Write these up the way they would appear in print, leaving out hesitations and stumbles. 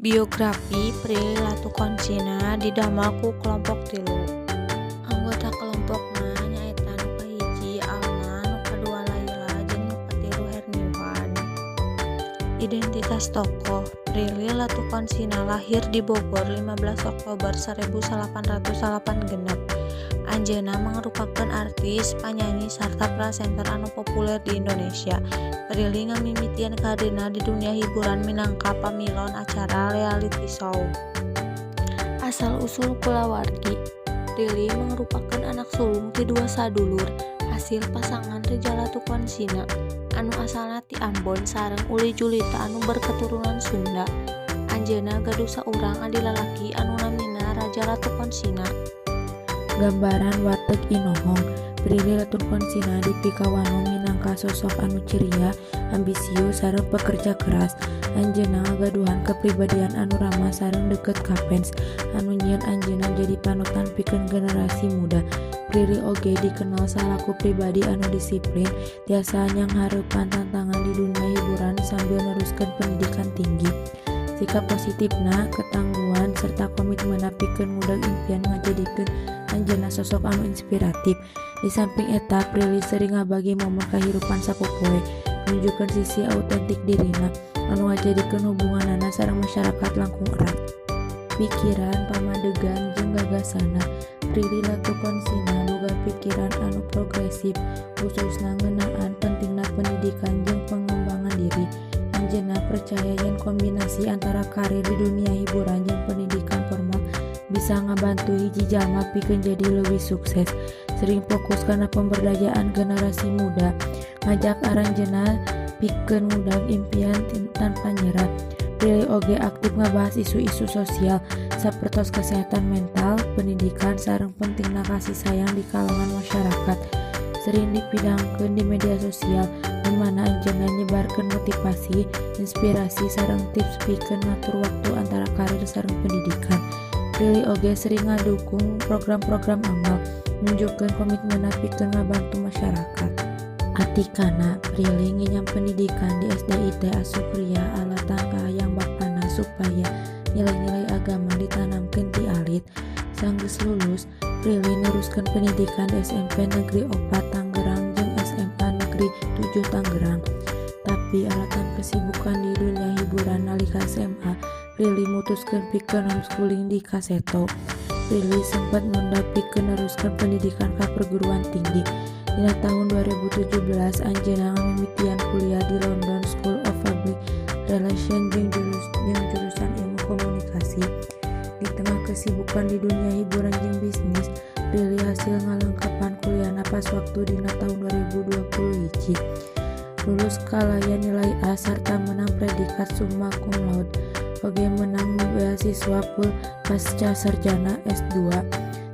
Biografi Prilly Latukonsina didamel ku kelompok 3. Anggota kelompokna nyaeta nu kahiji Alma, nu kadua Laila, jeung nu katilu Herniwan. Identitas tokoh: Prilly Latukonsina lahir di Bogor 15 Oktober 1886. Anjeunna mangrupakeun artis, panyanyi, sarta presenter anu populer di Indonesia. Prilly ngamimitian karirna di dunia hiburan minangka pamilon acara reality show. Asal-usul kulawargi: Prilly mangrupakeun anak sulung ti dua sadulur, hasil pasangan Reja Latukonsina anu asalna ti Ambon sareng Uli Julita anu berketurunan Sunda. Anjeunna gaduh saurang adi lalaki anu namina Raja Latukonsina. Gambaran warteg Inohong. Prilly Latukonsina dipikawangun minangka sosok anu ceria, ambisius, sareng pekerja keras. Anjeunna ngagaduhan kepribadian anu ramah sareng deukeut ka fans, anu nyieun anjeunna jadi panutan pikeun generasi muda. Prilly oge dikenal salaku pribadi anu disiplin, tiasa nyanghareupan tantangan di dunia hiburan sambil neruskeun pendidikan tinggi. Sikap positifna, ketangguhan, serta komitmenna pikeun ngudang impian ngajadikeun anjeunna sosok anu inspiratif. Di samping eta, Prilly sering ngabagi momen kahirupan sapopoe, nunjukkeun sisi autentik dirina anu ngajadikeun hubunganana sareng masyarakat langkung erat. Pikiran, pamadegan, jeung gagasanna, Prilly Latukonsina boga pikiran anu progresif, khususna ngeunaan pentingna pendidikan jeung pengembangan diri. Anjeunna percaya yen kombinasi antara karir di dunia hiburan jeung pendidikan formal bisa ngabantu hiji jalma pikeun jadi leuwih sukses. Sering fokus kana pemberdayaan generasi muda, ngajak aranjeunna pikeun ngudang impian tanpa nyerah. Prilly oge aktif ngabahas isu-isu sosial sapertos kesehatan mental, pendidikan, sareng pentingna kasih sayang di kalangan masyarakat. Sering dipidangkeun di media sosial, di mana anjeunna nyebarkeun motivasi, inspirasi, sareng tips pikeun ngatur waktu antara karir sareng pendidikan. Prilly oge sering ngadukung program-program amal, nunjukkeun komitmenna pikeun ngabantu masyarakat. Atikana, Prilly ngenyam pendidikan di SDIT Asupria Alatan kahayang bapana supaya nilai-nilai agama ditanamkeun ti alit. Sanggeus lulus, Prilly neruskeun pendidikan di SMP Negeri 4 Tangerang jeung SMA Negeri 7 Tangerang. Tapi alatan kesibukan di dunia hiburan nalika SMA, Prilly mutuskeun pikeun homeschooling di Kaseto. Prilly sempat nunda pikeun neruskeun pendidikan ka perguruan tinggi. Dina tahun 2017, anjeunna ngamimitian kuliah di London School of Public Relations jeung jurusan ilmu komunikasi. Di tengah kesibukan di dunia hiburan jeung bisnis, Prilly hasil ngalengkepan kuliahna pas waktu dina tahun 2021. Lulus kalayan nilai A sarta menang predikat summa cum laude. Oge menang beasiswa full pasca sarjana S2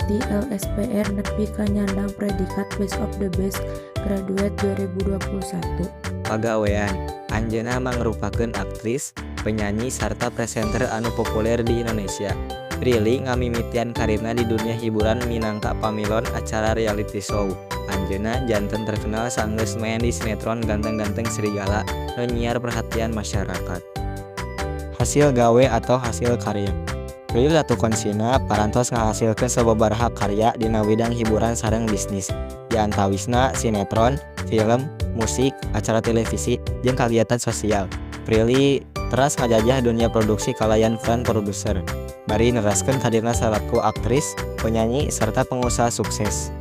di LSPR nepi ka nyandang predikat Best of the Best Graduate 2021. Pagawean: anjeunna mangrupakeun aktris, penyanyi, sarta presenter anu populer di Indonesia. Prilly ngamimitian karirna di dunia hiburan minangka pamilon acara reality show. Anjeunna janten terkenal sanggeus main di sinetron Ganteng-Ganteng Serigala nu nyiar perhatian masyarakat. Hasil gawe atau hasil karya: Prilly Latukonsina parantos ngahasilkeun sababaraha karya dina bidang hiburan sareng bisnis, di antawisna sinetron, film, musik, acara televisi, jeung kagiatan sosial. Prilly teras ngajajah dunia produksi kalayan peran produser, bari neraskeun karirna salaku aktris, penyanyi, serta pengusaha sukses.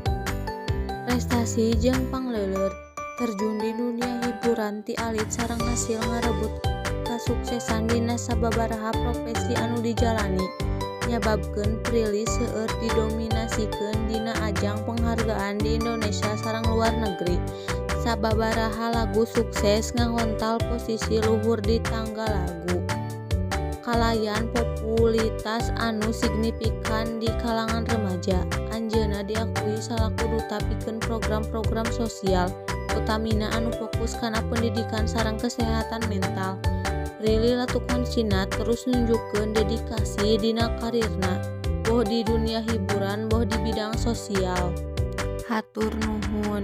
Prestasi jeung pangleuleur: terjun di dunia hiburan ti alit sareng hasil ngarebut kasuksesan dina sababaraha profesi anu dijalani, nyababkeun Prilly seueur didominasikeun dina ajang penghargaan di Indonesia sareng luar negeri. Sababaraha lagu sukses ngangontal posisi luhur di tangga lagu. Kalayan populitas anu signifikan di kalangan remaja, anjeunna diakui salaku duta pikeun program-program sosial, utamina anu fokus kana pendidikan sareng kesehatan mental. Prilly Latukonsina terus nunjukkeun dedikasi dina karirna, boh di dunia hiburan boh di bidang sosial. Hatur nuhun.